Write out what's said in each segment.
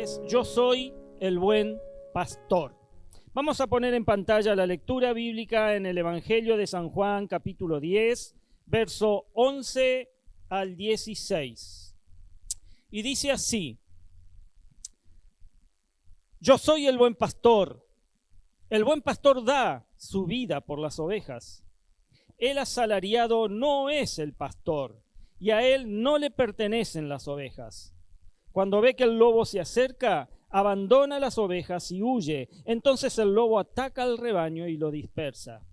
es Yo soy el buen pastor. Vamos a poner en pantalla la lectura bíblica en el Evangelio de San Juan, capítulo 10, verso 11 al 16. Y dice así: Yo soy el buen pastor. El buen pastor da su vida por las ovejas. El asalariado no es el pastor, y a él no le pertenecen las ovejas. Cuando ve que el lobo se acerca, abandona las ovejas y huye. Entonces el lobo ataca al rebaño y lo dispersa.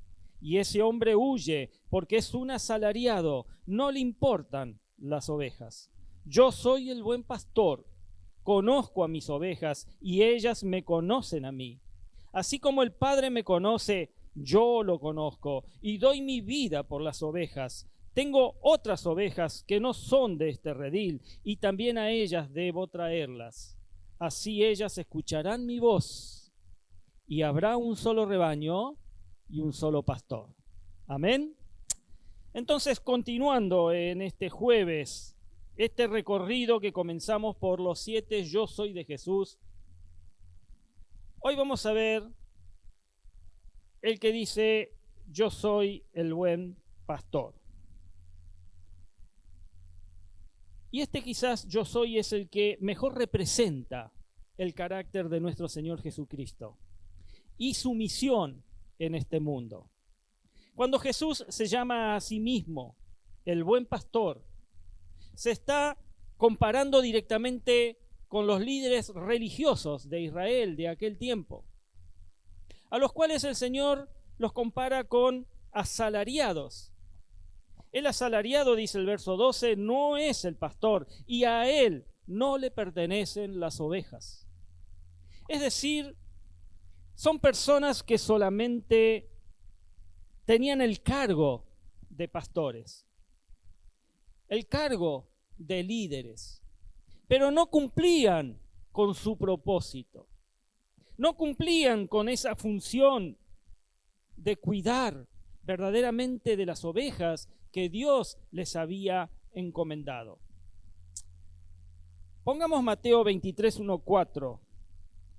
Y ese hombre huye porque es un asalariado, no le importan las ovejas. Yo soy el buen pastor, conozco a mis ovejas y ellas me conocen a mí. Así como el Padre me conoce, yo lo conozco y doy mi vida por las ovejas. Tengo otras ovejas que no son de este redil y también a ellas debo traerlas. Así ellas escucharán mi voz y habrá un solo rebaño y un solo pastor. Amén. Entonces, continuando en este jueves, este recorrido que comenzamos por los 7 Yo soy de Jesús, hoy vamos a ver el que dice Yo soy el buen pastor. Y este quizás Yo soy es el que mejor representa el carácter de nuestro Señor Jesucristo y su misión en este mundo. Cuando Jesús se llama a sí mismo el buen pastor, se está comparando directamente con los líderes religiosos de Israel de aquel tiempo, a los cuales el Señor los compara con asalariados. El asalariado, dice el verso 12, no es el pastor y a él no le pertenecen las ovejas. Es decir, son personas que solamente tenían el cargo de pastores, el cargo de líderes, pero no cumplían con su propósito, no cumplían con esa función de cuidar verdaderamente de las ovejas que Dios les había encomendado. Pongamos Mateo 23, 1, 4.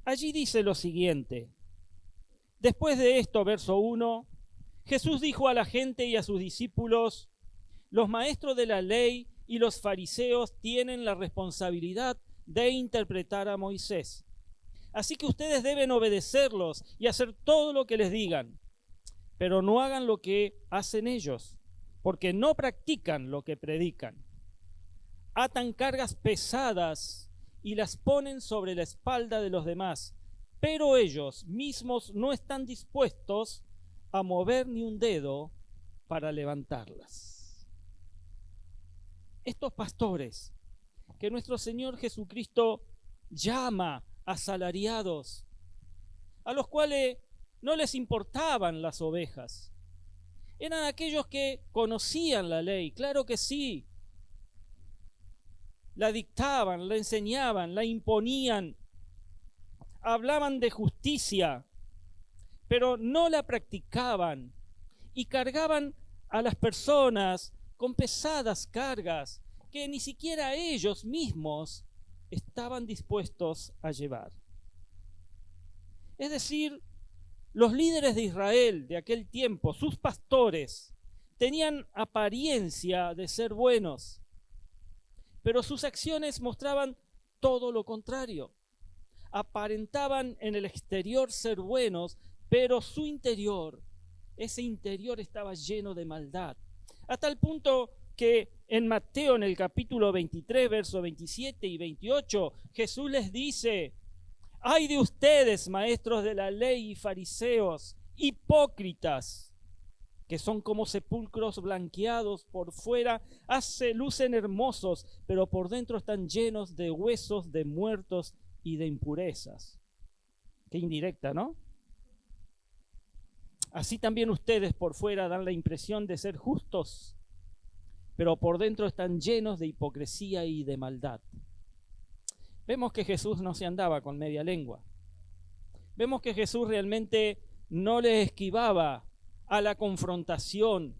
Allí dice lo siguiente: Después de esto, verso 1, Jesús dijo a la gente y a sus discípulos: Los maestros de la ley y los fariseos tienen la responsabilidad de interpretar a Moisés. Así que ustedes deben obedecerlos y hacer todo lo que les digan, pero no hagan lo que hacen ellos, porque no practican lo que predican. Atan cargas pesadas y las ponen sobre la espalda de los demás, pero ellos mismos no están dispuestos a mover ni un dedo para levantarlas. Estos pastores que nuestro Señor Jesucristo llama asalariados, a los cuales no les importaban las ovejas, eran aquellos que conocían la ley, claro que sí, la dictaban, la enseñaban, la imponían, hablaban de justicia, pero no la practicaban y cargaban a las personas con pesadas cargas que ni siquiera ellos mismos estaban dispuestos a llevar. Es decir, los líderes de Israel de aquel tiempo, sus pastores, tenían apariencia de ser buenos, pero sus acciones mostraban todo lo contrario. Aparentaban en el exterior ser buenos, pero su interior, ese interior estaba lleno de maldad. A tal punto que en Mateo, en el capítulo 23, versos 27 y 28, Jesús les dice: ¡Ay de ustedes, maestros de la ley y fariseos, hipócritas, que son como sepulcros blanqueados por fuera, lucen hermosos, pero por dentro están llenos de huesos de muertos y de impurezas! Qué indirecta, ¿no? Así también ustedes por fuera dan la impresión de ser justos, pero por dentro están llenos de hipocresía y de maldad. Vemos que Jesús no se andaba con media lengua. Vemos que Jesús realmente no le esquivaba a la confrontación.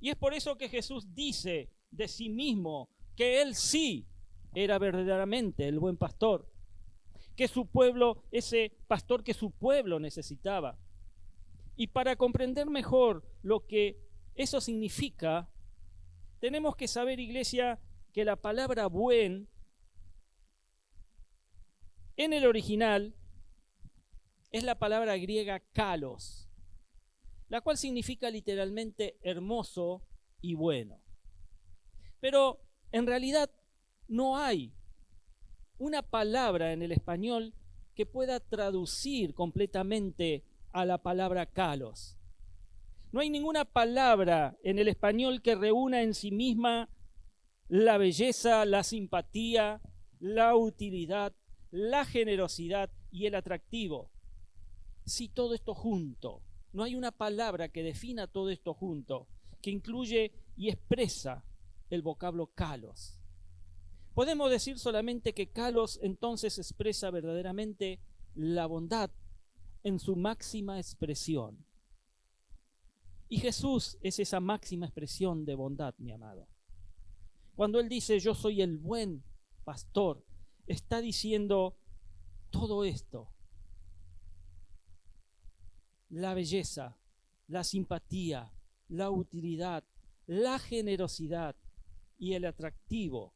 Y es por eso que Jesús dice de sí mismo que él sí era verdaderamente el buen pastor. que su pueblo, ese pastor que su pueblo necesitaba. Y para comprender mejor lo que eso significa, tenemos que saber, iglesia, que la palabra buen en el original es la palabra griega kalos, la cual significa literalmente hermoso y bueno. Pero en realidad no hay una palabra en el español que pueda traducir completamente a la palabra kalos. No hay ninguna palabra en el español que reúna en sí misma la belleza, la simpatía, la utilidad, la generosidad y el atractivo. Sí, todo esto junto. No hay una palabra que defina todo esto junto, que incluye y expresa el vocablo kalos. Podemos decir solamente que kalos entonces expresa verdaderamente la bondad en su máxima expresión. Y Jesús es esa máxima expresión de bondad, mi amado. Cuando Él dice, yo soy el buen pastor, está diciendo todo esto. La belleza, la simpatía, la utilidad, la generosidad y el atractivo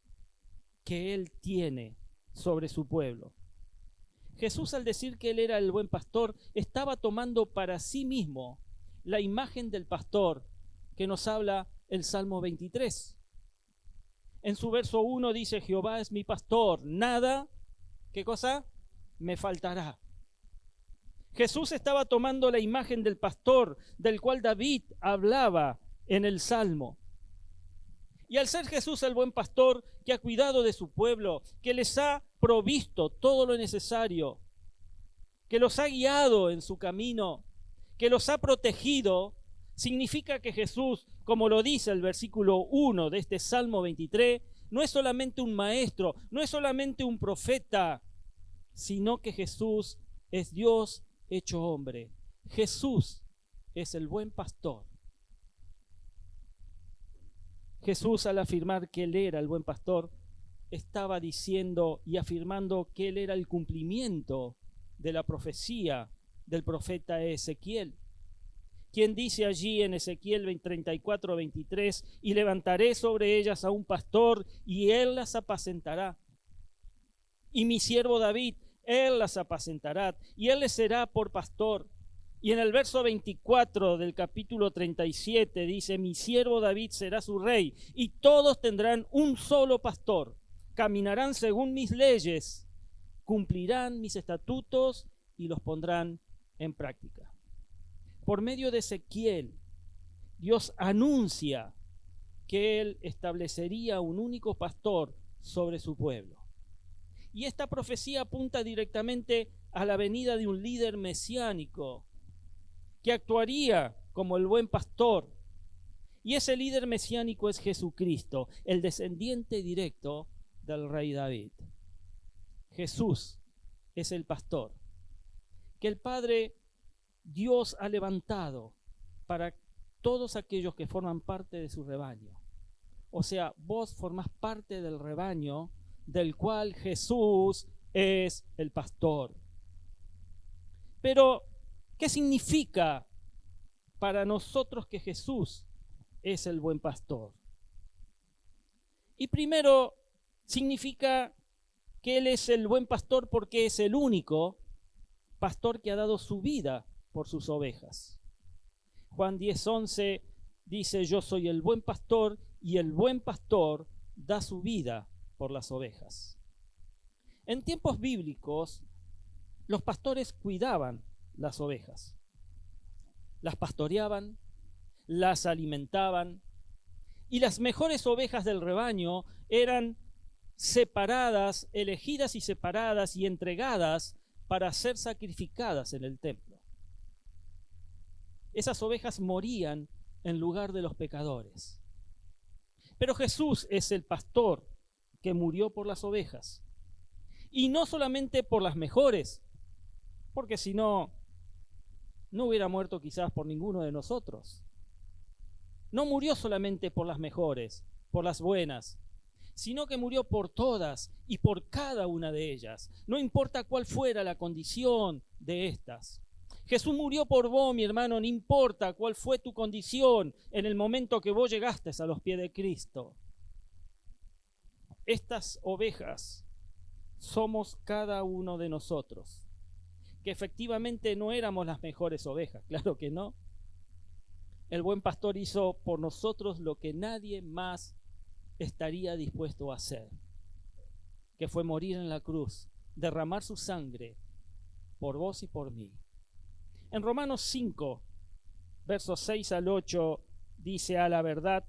que Él tiene sobre su pueblo. Jesús, al decir que Él era el buen pastor, estaba tomando para sí mismo la imagen del pastor que nos habla el Salmo 23. En su verso 1 dice, Jehová es mi pastor, nada, ¿qué cosa? Me faltará. Jesús estaba tomando la imagen del pastor del cual David hablaba en el Salmo. Y al ser Jesús el buen pastor que ha cuidado de su pueblo, que les ha provisto todo lo necesario, que los ha guiado en su camino, que los ha protegido, significa que Jesús, como lo dice el versículo 1 de este Salmo 23, no es solamente un maestro, no es solamente un profeta, sino que Jesús es Dios hecho hombre. Jesús es el buen pastor. Jesús, al afirmar que Él era el buen pastor, estaba diciendo y afirmando que Él era el cumplimiento de la profecía del profeta Ezequiel, quien dice allí en Ezequiel 34:23, y levantaré sobre ellas a un pastor, y él las apacentará. Y mi siervo David, él las apacentará, y él les será por pastor. Y en el verso 24 del capítulo 37 dice, mi siervo David será su rey, y todos tendrán un solo pastor, caminarán según mis leyes, cumplirán mis estatutos y los pondrán en práctica. Por medio de Ezequiel, Dios anuncia que Él establecería un único pastor sobre su pueblo. Y esta profecía apunta directamente a la venida de un líder mesiánico que actuaría como el buen pastor. Y ese líder mesiánico es Jesucristo, el descendiente directo del rey David. Jesús es el pastor que el Padre Dios ha levantado para todos aquellos que forman parte de su rebaño. O sea, vos formás parte del rebaño del cual Jesús es el pastor. Pero, ¿qué significa para nosotros que Jesús es el buen pastor? Y primero, significa que Él es el buen pastor porque es el único pastor que ha dado su vida por sus ovejas. Juan 10:11 dice, yo soy el buen pastor y el buen pastor da su vida por las ovejas. En tiempos bíblicos, los pastores cuidaban las ovejas, las pastoreaban, las alimentaban, y las mejores ovejas del rebaño eran separadas, elegidas y separadas y entregadas para ser sacrificadas en el templo. Esas ovejas morían en lugar de los pecadores. Pero Jesús es el pastor que murió por las ovejas. Y no solamente por las mejores, porque si no, no hubiera muerto quizás por ninguno de nosotros. No murió solamente por las mejores, por las buenas, sino que murió por todas y por cada una de ellas, no importa cuál fuera la condición de estas. Jesús murió por vos, mi hermano, no importa cuál fue tu condición en el momento que vos llegaste a los pies de Cristo. Estas ovejas somos cada uno de nosotros, que efectivamente no éramos las mejores ovejas, claro que no. El buen pastor hizo por nosotros lo que nadie más estaría dispuesto a hacer, que fue morir en la cruz, derramar su sangre por vos y por mí. En Romanos 5, versos 6 al 8, dice: a la verdad,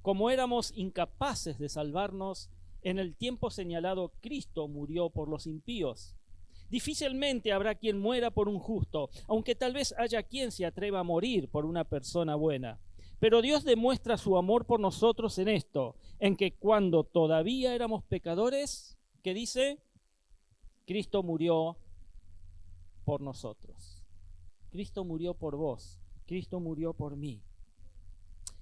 como éramos incapaces de salvarnos, en el tiempo señalado Cristo murió por los impíos. Difícilmente habrá quien muera por un justo, aunque tal vez haya quien se atreva a morir por una persona buena. Pero Dios demuestra su amor por nosotros en esto, en que cuando todavía éramos pecadores, ¿qué dice? Cristo murió por nosotros. Cristo murió por vos. Cristo murió por mí.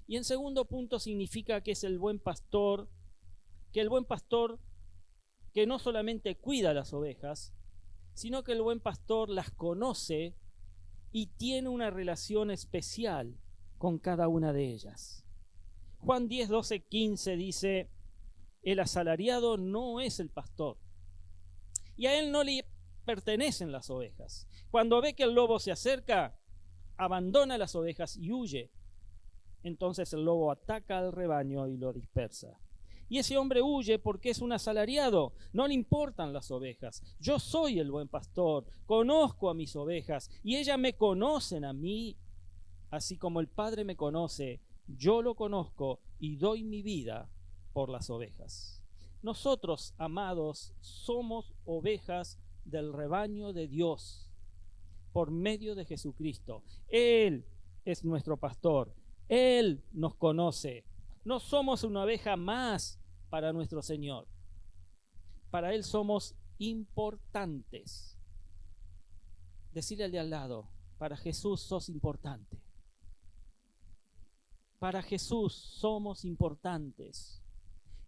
Y en segundo punto significa que es el buen pastor, que no solamente cuida las ovejas, sino que el buen pastor las conoce y tiene una relación especial con cada una de ellas. Juan 10, 12, 15 dice: el asalariado no es el pastor, y a él no le pertenecen las ovejas. Cuando ve que el lobo se acerca, abandona las ovejas y huye. Entonces el lobo ataca al rebaño y lo dispersa. Y ese hombre huye porque es un asalariado, no le importan las ovejas. Yo soy el buen pastor, conozco a mis ovejas y ellas me conocen a mí. Así como el Padre me conoce, yo lo conozco y doy mi vida por las ovejas. Nosotros, amados, somos ovejas del rebaño de Dios por medio de Jesucristo. Él es nuestro pastor, Él nos conoce. No somos una oveja más para nuestro Señor. Para Él somos importantes. Decirle al de al lado: para Jesús sos importante. Para Jesús somos importantes.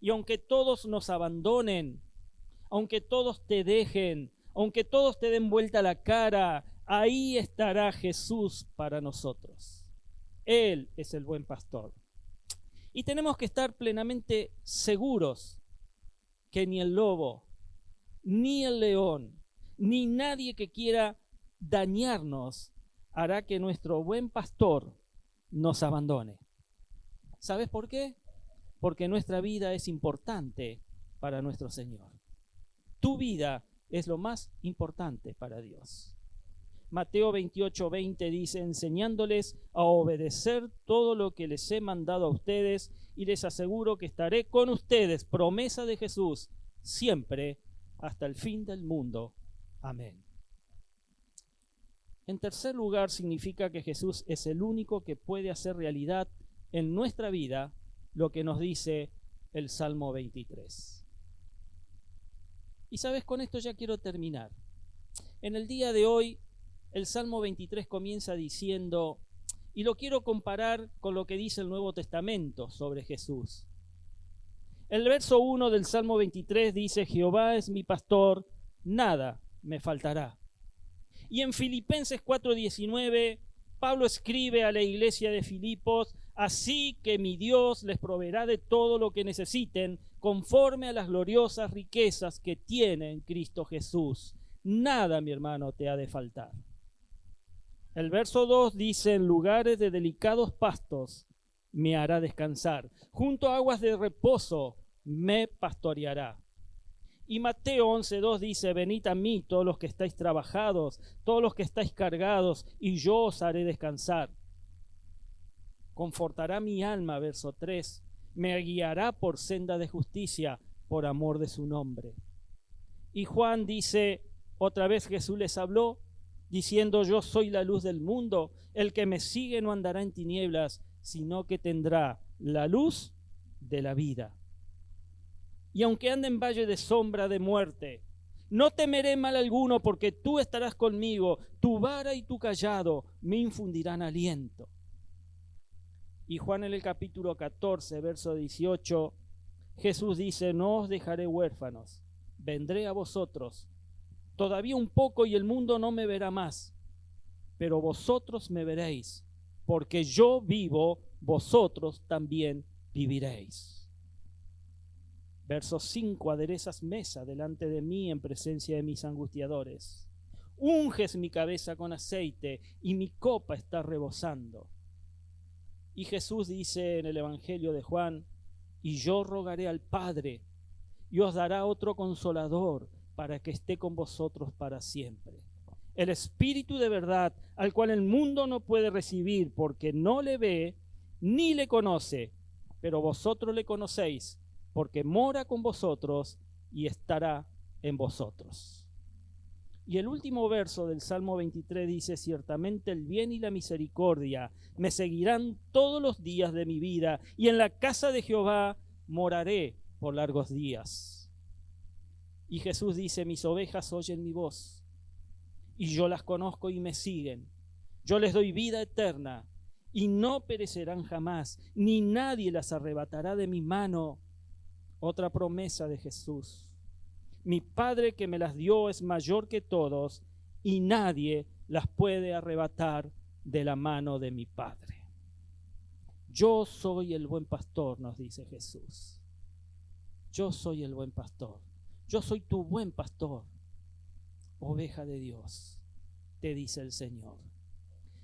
Y aunque todos nos abandonen, aunque todos te dejen, aunque todos te den vuelta la cara, ahí estará Jesús para nosotros. Él es el buen pastor. Y tenemos que estar plenamente seguros que ni el lobo, ni el león, ni nadie que quiera dañarnos hará que nuestro buen pastor nos abandone. ¿Sabes por qué? Porque nuestra vida es importante para nuestro Señor. Tu vida es lo más importante para Dios. Mateo 28, 20 dice: enseñándoles a obedecer todo lo que les he mandado a ustedes, y les aseguro que estaré con ustedes, promesa de Jesús, siempre hasta el fin del mundo. Amén. En tercer lugar, significa que Jesús es el único que puede hacer realidad en nuestra vida lo que nos dice el Salmo 23. Y sabes, con esto ya quiero terminar. En el día de hoy, el Salmo 23 comienza diciendo, y lo quiero comparar con lo que dice el Nuevo Testamento sobre Jesús. El verso 1 del Salmo 23 dice: Jehová es mi pastor, nada me faltará. Y en Filipenses 4:19, Pablo escribe a la iglesia de Filipos: así que mi Dios les proveerá de todo lo que necesiten, conforme a las gloriosas riquezas que tiene en Cristo Jesús. Nada, mi hermano, te ha de faltar. El verso 2 dice: en lugares de delicados pastos me hará descansar, junto a aguas de reposo me pastoreará. Y Mateo 11:2 dice: venid a mí todos los que estáis trabajados, todos los que estáis cargados, y yo os haré descansar. Confortará mi alma, verso 3, me guiará por senda de justicia, por amor de su nombre. Y Juan dice, otra vez Jesús les habló, diciendo: yo soy la luz del mundo, el que me sigue no andará en tinieblas, sino que tendrá la luz de la vida. Y aunque ande en valle de sombra de muerte, no temeré mal alguno, porque tú estarás conmigo, tu vara y tu cayado me infundirán aliento. Y Juan en el capítulo 14, verso 18, Jesús dice, no os dejaré huérfanos, vendré a vosotros. Todavía un poco y el mundo no me verá más, pero vosotros me veréis, porque yo vivo, vosotros también viviréis. Verso 5, aderezas mesa delante de mí en presencia de mis angustiadores. Unges mi cabeza con aceite y mi copa está rebosando. Y Jesús dice en el Evangelio de Juan, y yo rogaré al Padre y os dará otro consolador para que esté con vosotros para siempre. El Espíritu de verdad, al cual el mundo no puede recibir porque no le ve ni le conoce, pero vosotros le conocéis porque mora con vosotros y estará en vosotros. Y el último verso del Salmo 23 dice, ciertamente el bien y la misericordia me seguirán todos los días de mi vida, y en la casa de Jehová moraré por largos días. Y Jesús dice, mis ovejas oyen mi voz, y yo las conozco y me siguen. Yo les doy vida eterna, y no perecerán jamás, ni nadie las arrebatará de mi mano. Otra promesa de Jesús. Mi Padre que me las dio es mayor que todos, y nadie las puede arrebatar de la mano de mi Padre. Yo soy el buen pastor, nos dice Jesús. Yo soy el buen pastor. Yo soy tu buen pastor. Oveja de Dios, te dice el Señor.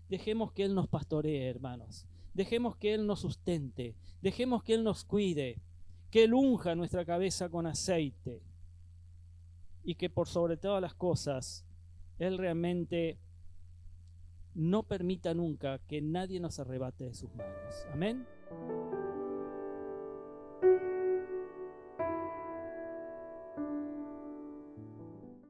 Dejemos que Él nos pastoree, hermanos. Dejemos que Él nos sustente. Dejemos que Él nos cuide. Que Él unja nuestra cabeza con aceite. Y que por sobre todas las cosas, Él realmente no permita nunca que nadie nos arrebate de sus manos. Amén.